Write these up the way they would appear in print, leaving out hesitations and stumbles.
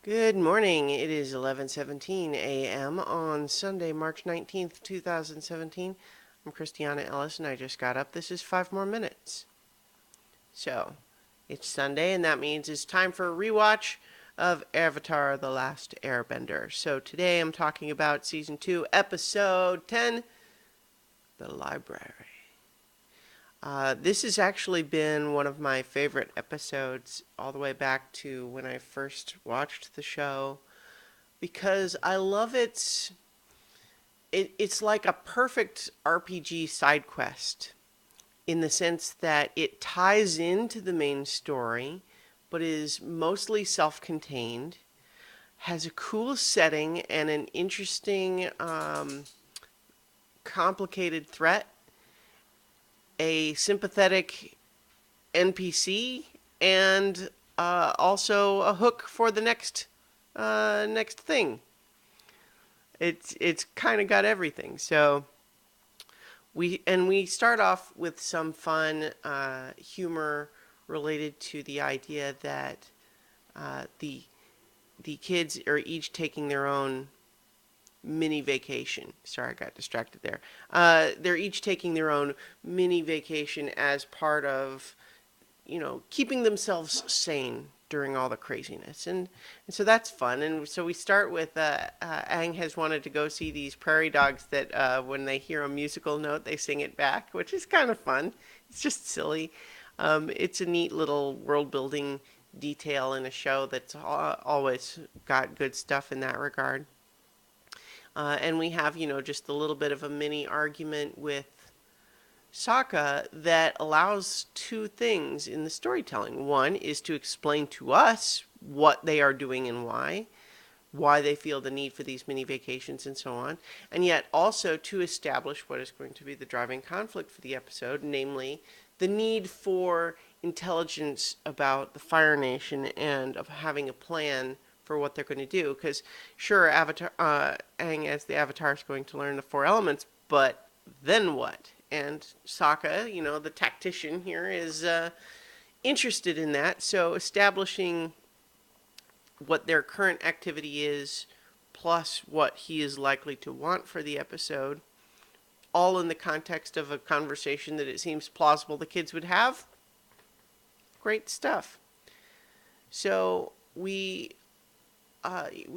Good morning. It is 11:17 a.m. on Sunday, March 19th, 2017. I'm Christiana Ellis and I just got up. This is 5 more minutes. So, it's Sunday and that means it's time for a rewatch of Avatar: The Last Airbender. So, today I'm talking about season 2, episode 10, The Library. This has actually been one of my favorite episodes all the way back to when I first watched the show because I love it's like a perfect RPG side quest in the sense that it ties into the main story but is mostly self-contained, has a cool setting and an interesting complicated threat, a sympathetic NPC, and also a hook for the next thing. It's kind of got everything. So we start off with some fun humor related to the idea that the kids are each taking their own mini vacation. Sorry, I got distracted there. They're each taking their own mini vacation as part of, keeping themselves sane during all the craziness. And so that's fun. And so we start with Aang has wanted to go see these prairie dogs that when they hear a musical note, they sing it back, which is kind of fun. It's just silly. It's a neat little world building detail in a show that's always got good stuff in that regard. And we have, just a little bit of a mini argument with Sokka that allows two things in the storytelling. One is to explain to us what they are doing and why they feel the need for these mini vacations and so on, and yet also to establish what is going to be the driving conflict for the episode, namely the need for intelligence about the Fire Nation and of having a plan for what they're going to do. Because sure, Avatar, Aang as the Avatar is going to learn the four elements, but then what? And Sokka, the tactician here, is interested in that. So establishing what their current activity is, plus what he is likely to want for the episode, all in the context of a conversation that it seems plausible the kids would have. Great stuff. So we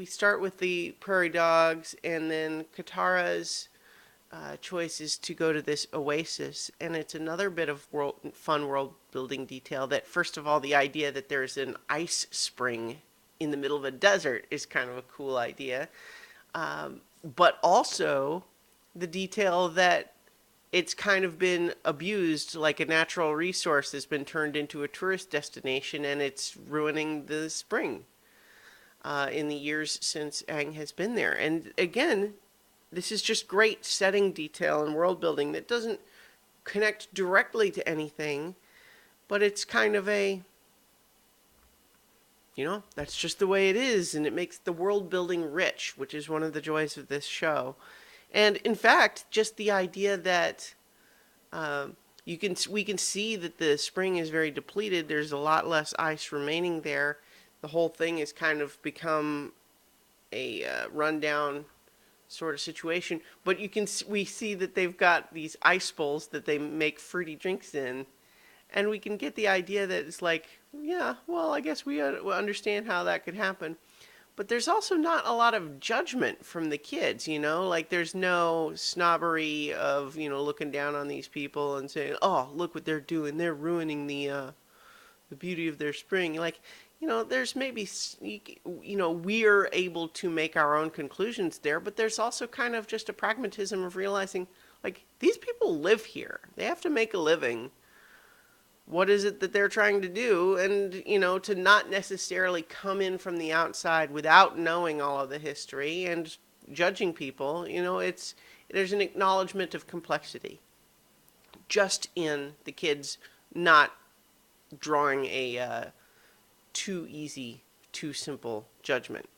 start with the prairie dogs, and then Katara's choice is to go to this oasis, and it's another bit of fun world building detail. That first of all, the idea that there's an ice spring in the middle of a desert is kind of a cool idea, but also the detail that it's kind of been abused, like a natural resource has been turned into a tourist destination, and it's ruining the spring in the years since Aang has been there. And again, this is just great setting detail and world building that doesn't connect directly to anything, but it's kind of that's just the way it is, and it makes the world building rich, which is one of the joys of this show. And in fact, just the idea that we can see that the spring is very depleted. There's a lot less ice remaining there. The whole thing has kind of become a rundown sort of situation. But we see that they've got these ice bowls that they make fruity drinks in, and we can get the idea that it's like, yeah, well, I guess we understand how that could happen. But there's also not a lot of judgment from the kids, like there's no snobbery of, looking down on these people and saying, oh, look what they're doing. They're ruining the beauty of their spring. Like, there's maybe, we're able to make our own conclusions there, but there's also kind of just a pragmatism of realizing, like, these people live here. They have to make a living. What is it that they're trying to do? And, to not necessarily come in from the outside without knowing all of the history and judging people, there's an acknowledgement of complexity just in the kids not drawing a too easy, too simple judgment.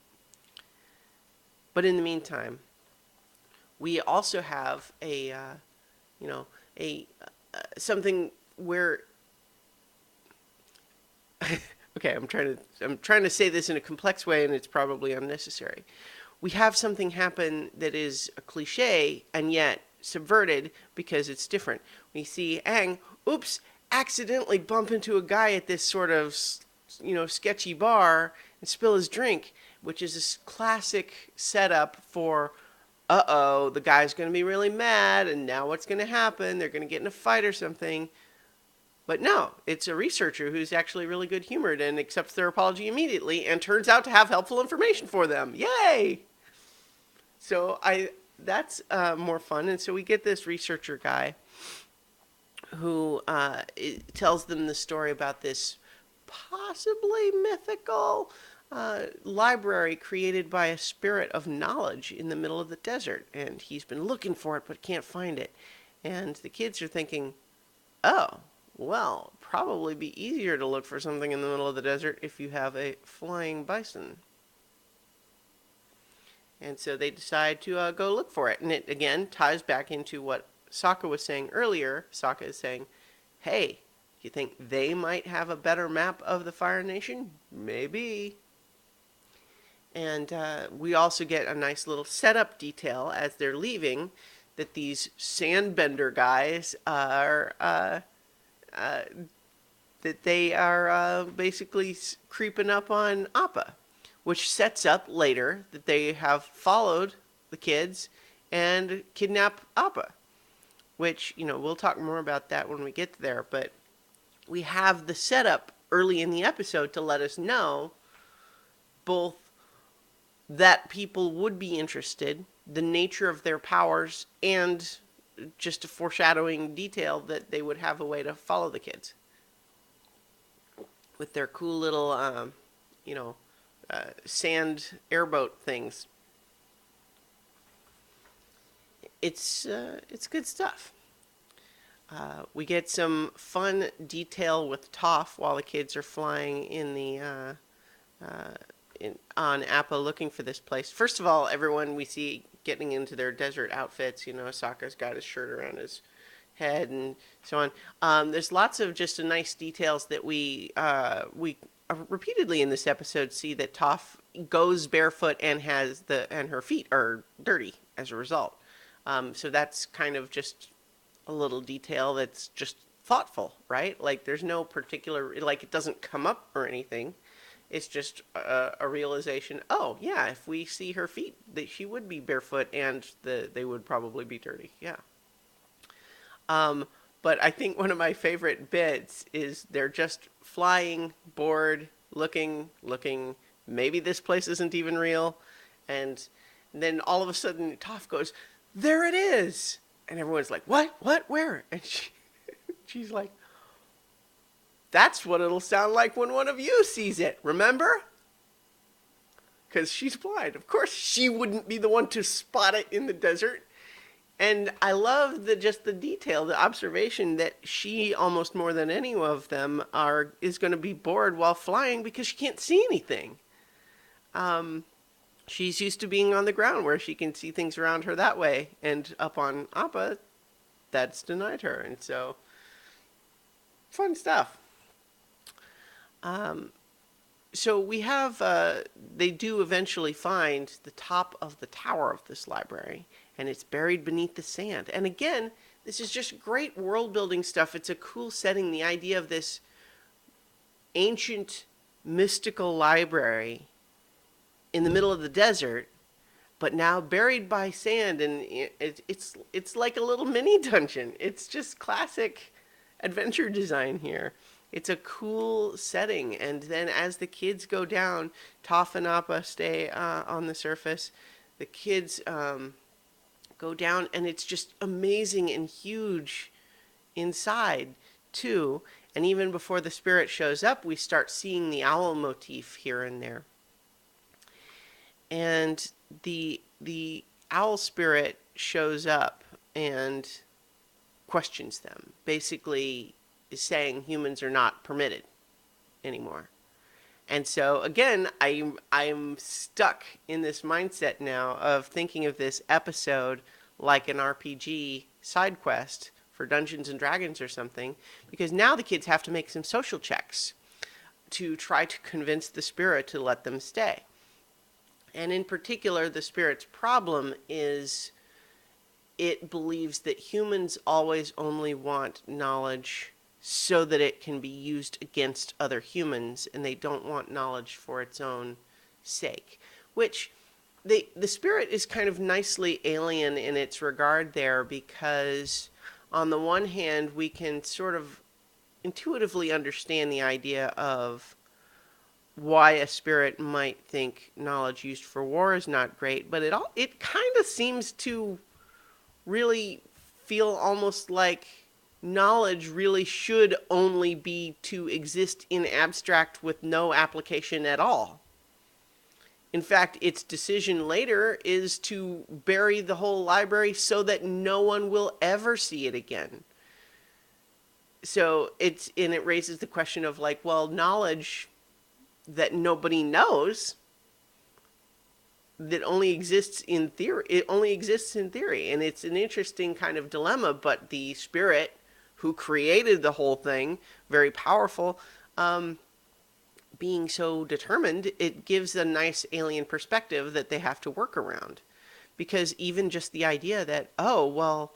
But in the meantime, we also have something where Okay, I'm trying to say this in a complex way, and it's probably unnecessary. We have something happen that is a cliche and yet subverted because it's different. We see Aang, oops, accidentally bump into a guy at this sort of, sketchy bar and spill his drink, which is a classic setup for, uh-oh, the guy's going to be really mad, and now what's going to happen? They're going to get in a fight or something. But no, it's a researcher who's actually really good humored and accepts their apology immediately and turns out to have helpful information for them. Yay! So that's more fun. And so we get this researcher guy who tells them the story about this possibly mythical library created by a spirit of knowledge in the middle of the desert. And he's been looking for it but can't find it. And the kids are thinking, oh, well, probably be easier to look for something in the middle of the desert if you have a flying bison. And so they decide to go look for it. And it, again, ties back into what Sokka was saying earlier. Sokka is saying, hey, you think they might have a better map of the Fire Nation? Maybe. And we also get a nice little setup detail as they're leaving that these sandbender guys are... that they are basically creeping up on Appa, which sets up later that they have followed the kids and kidnap Appa, which, we'll talk more about that when we get there, but we have the setup early in the episode to let us know both that people would be interested, the nature of their powers, and just a foreshadowing detail that they would have a way to follow the kids with their cool little, sand airboat things. It's good stuff. We get some fun detail with Toph while the kids are flying in the on Appa looking for this place. First of all, everyone we see getting into their desert outfits. Sokka's got his shirt around his head and so on. There's lots of just nice details that we repeatedly in this episode see that Toph goes barefoot and her feet are dirty as a result. So that's kind of just a little detail that's just thoughtful, right? Like there's no particular, like it doesn't come up or anything. It's just a realization, oh, yeah, if we see her feet, that she would be barefoot and they would probably be dirty. Yeah. But I think one of my favorite bits is they're just flying, bored, looking. Maybe this place isn't even real. And then all of a sudden, Toph goes, there it is. And everyone's like, what, where? And she's like, that's what it'll sound like when one of you sees it, remember? Because she's blind. Of course, she wouldn't be the one to spot it in the desert. And I love the detail, the observation that she, almost more than any of them, is going to be bored while flying because she can't see anything. She's used to being on the ground where she can see things around her that way. And up on Appa, that's denied her. And so, fun stuff. So we have, they do eventually find the top of the tower of this library, and it's buried beneath the sand. And again, this is just great world building stuff. It's a cool setting, the idea of this ancient mystical library in the middle of the desert, but now buried by sand, and it's like a little mini dungeon. It's just classic adventure design here. It's a cool setting, and then as the kids go down, Toph and Appa stay on the surface. The kids go down, and it's just amazing and huge inside, too. And even before the spirit shows up, we start seeing the owl motif here and there. And the owl spirit shows up and questions them, basically is saying humans are not permitted anymore. And so again, I'm stuck in this mindset now of thinking of this episode like an RPG side quest for Dungeons and Dragons or something, because now the kids have to make some social checks to try to convince the spirit to let them stay. And in particular, the spirit's problem is it believes that humans always only want knowledge so that it can be used against other humans, and they don't want knowledge for its own sake. Which the spirit is kind of nicely alien in its regard there, because on the one hand, we can sort of intuitively understand the idea of why a spirit might think knowledge used for war is not great, but it kind of seems to really feel almost like knowledge really should only be to exist in abstract with no application at all. In fact, its decision later is to bury the whole library so that no one will ever see it again. So it raises the question of like, well, knowledge that nobody knows, that only exists in theory, it only exists in theory. And it's an interesting kind of dilemma, but the spirit who created the whole thing, very powerful, being so determined, it gives a nice alien perspective that they have to work around. Because even just the idea that, oh, well,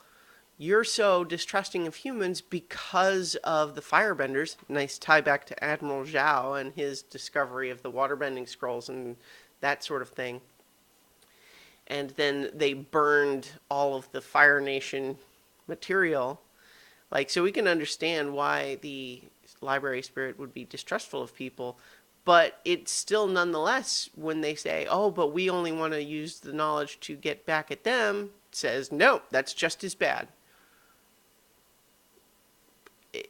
you're so distrusting of humans because of the firebenders, nice tie back to Admiral Zhao and his discovery of the waterbending scrolls and that sort of thing. And then they burned all of the Fire Nation material. Like, so we can understand why the library spirit would be distrustful of people, but it's still nonetheless, when they say, oh, but we only want to use the knowledge to get back at them, says, no, that's just as bad.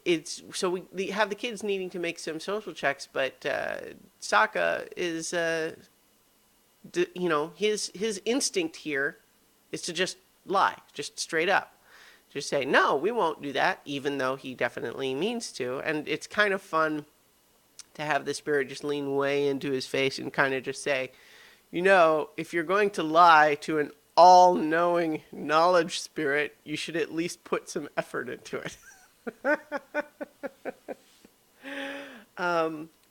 It's so we have the kids needing to make some social checks, but Sokka is, his instinct here is to just lie, just straight up. Just say, no, we won't do that, even though he definitely means to. And it's kind of fun to have the spirit just lean way into his face and kind of just say, if you're going to lie to an all-knowing knowledge spirit, you should at least put some effort into it.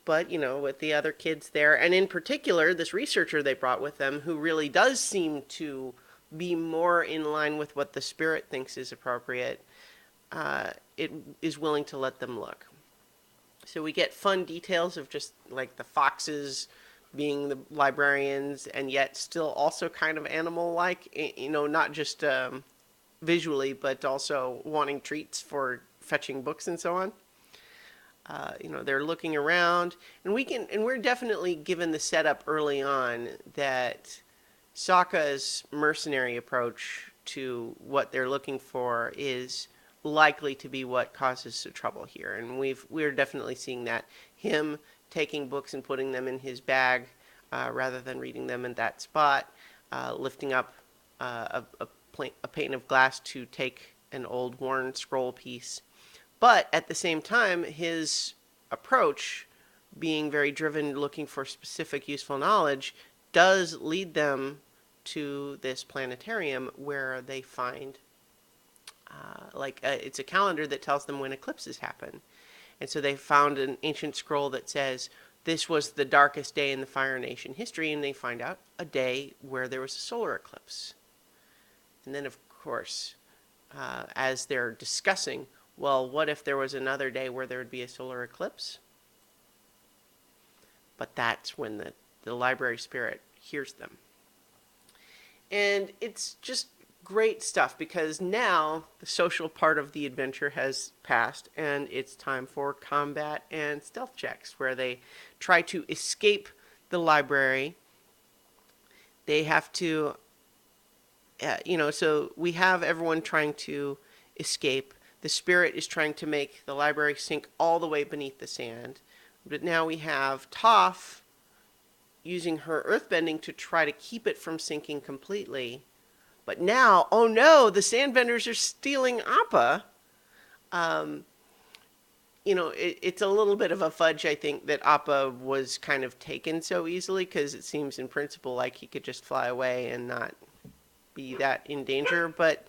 But, with the other kids there, and in particular, this researcher they brought with them, who really does seem to be more in line with what the spirit thinks is appropriate, it is willing to let them look. So we get fun details of just like the foxes being the librarians, and yet still also kind of animal-like, not just visually, but also wanting treats for fetching books and so on. They're looking around, and we're definitely given the setup early on that Sokka's mercenary approach to what they're looking for is likely to be what causes the trouble here. And we're definitely seeing that. Him taking books and putting them in his bag rather than reading them in that spot, lifting up a pane of glass to take an old worn scroll piece. But at the same time, his approach, being very driven, looking for specific useful knowledge, does lead them to this planetarium where they find it's a calendar that tells them when eclipses happen. And so they found an ancient scroll that says this was the darkest day in the Fire Nation history, and they find out a day where there was a solar eclipse. And then, of course, as they're discussing, well, what if there was another day where there would be a solar eclipse? But that's when the library spirit hears them. And it's just great stuff, because now the social part of the adventure has passed, and it's time for combat and stealth checks, where they try to escape the library. They have to, so we have everyone trying to escape. The spirit is trying to make the library sink all the way beneath the sand. But now we have Toph using her earthbending to try to keep it from sinking completely. But now, oh no, the sandbenders are stealing Appa. It's a little bit of a fudge, I think, that Appa was kind of taken so easily, because it seems in principle like he could just fly away and not be that in danger. But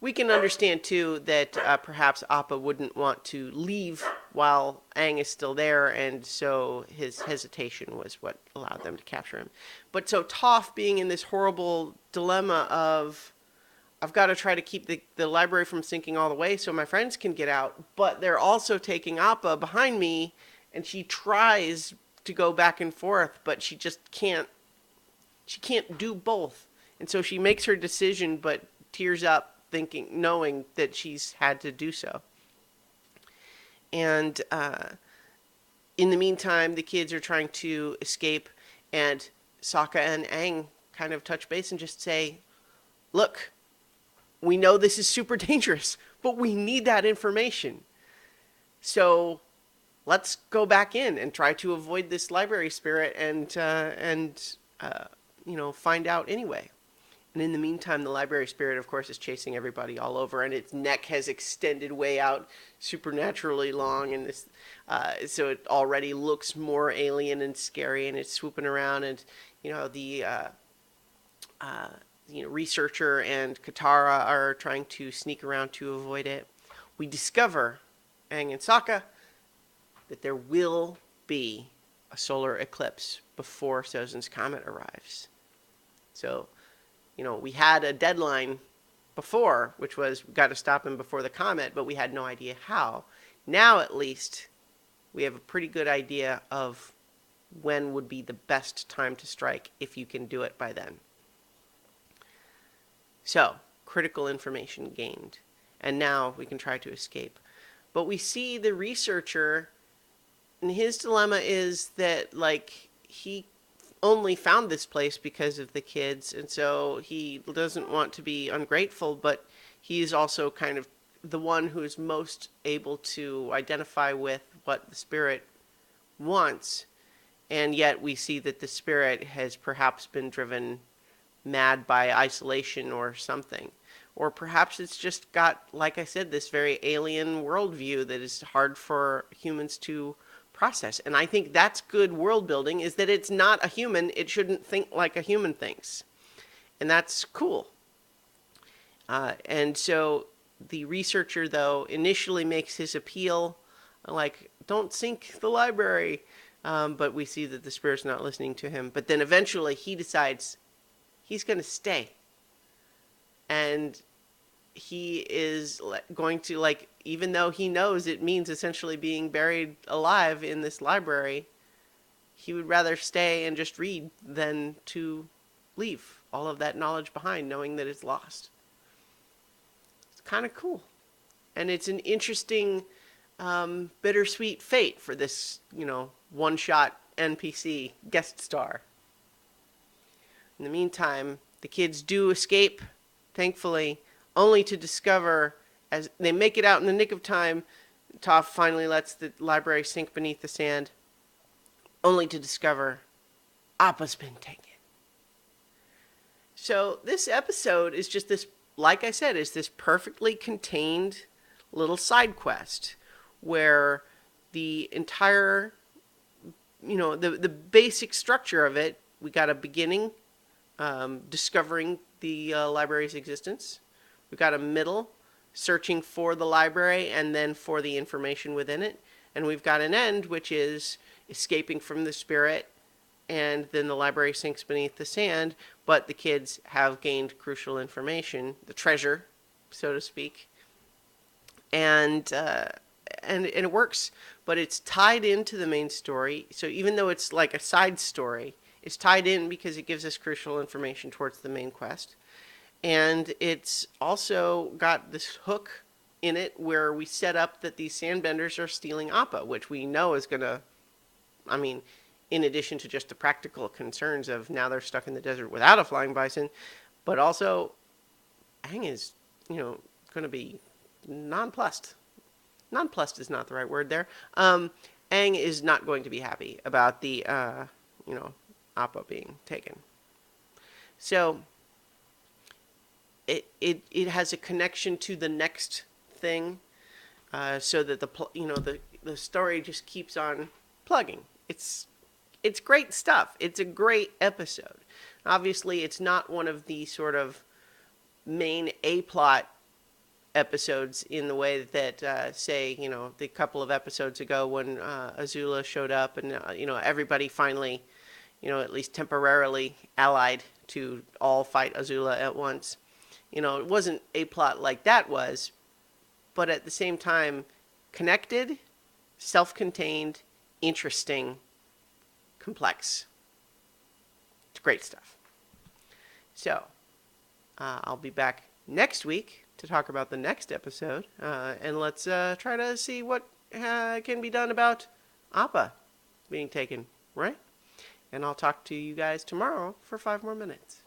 we can understand, too, that perhaps Appa wouldn't want to leave while Aang is still there, and so his hesitation was what allowed them to capture him. But so Toph being in this horrible dilemma of, I've got to try to keep the library from sinking all the way so my friends can get out, but they're also taking Appa behind me, and she tries to go back and forth, but she just can't. She can't do both. And so she makes her decision, but tears up, knowing that she's had to do so. And in the meantime, the kids are trying to escape, and Sokka and Aang kind of touch base and just say, look, we know this is super dangerous, but we need that information. So let's go back in and try to avoid this library spirit and find out anyway. And in the meantime, the library spirit, of course, is chasing everybody all over, and its neck has extended way out supernaturally long, and this, so it already looks more alien and scary, and it's swooping around, and the researcher and Katara are trying to sneak around to avoid it. We discover, Aang and Sokka, that there will be a solar eclipse before Sozin's comet arrives. So, we had a deadline before, which was we got to stop him before the comet, but we had no idea how. Now, at least, we have a pretty good idea of when would be the best time to strike if you can do it by then. So, critical information gained. And now we can try to escape. But we see the researcher, and his dilemma is that, he only found this place because of the kids, and so he doesn't want to be ungrateful, but he's also kind of the one who is most able to identify with what the spirit wants. And yet we see that the spirit has perhaps been driven mad by isolation or something. Or perhaps it's just got, like I said, this very alien worldview that is hard for humans to process. And I think that's good world building, is that it's not a human. It shouldn't think like a human thinks. And that's cool. And so the researcher, though, initially makes his appeal, like, don't sink the library. But we see that the spirit's not listening to him. But then eventually he decides he's going to stay. And he is going to, even though he knows it means essentially being buried alive in this library, he would rather stay and just read than to leave all of that knowledge behind, knowing that it's lost. It's kind of cool. And it's an interesting, bittersweet fate for this, one-shot NPC guest star. In the meantime, the kids do escape, thankfully, only to discover, as they make it out in the nick of time, Toph finally lets the library sink beneath the sand, only to discover Appa's been taken. So this episode is just this, like I said, is this perfectly contained little side quest where the entire, the basic structure of it, we got a beginning, discovering the library's existence. We've got a middle, searching for the library and then for the information within it. And we've got an end, which is escaping from the spirit, and then the library sinks beneath the sand, but the kids have gained crucial information, the treasure, so to speak. And it works, but it's tied into the main story. So even though it's like a side story, it's tied in because it gives us crucial information towards the main quest. And it's also got this hook in it where we set up that these sandbenders are stealing Appa, which we know is going to, in addition to just the practical concerns of now they're stuck in the desert without a flying bison, but also Aang is, going to be nonplussed. Nonplussed is not the right word there. Aang is not going to be happy about the, Appa being taken. So it has a connection to the next thing, so that the story just keeps on plugging. It's great stuff. It's a great episode. Obviously, it's not one of the sort of main A-plot episodes in the way that, say, the couple of episodes ago when Azula showed up and, everybody finally, at least temporarily allied to all fight Azula at once. It wasn't a plot like that was, but at the same time, connected, self-contained, interesting, complex. It's great stuff. So, I'll be back next week to talk about the next episode, and let's try to see what can be done about Appa being taken, right? And I'll talk to you guys tomorrow for 5 more minutes.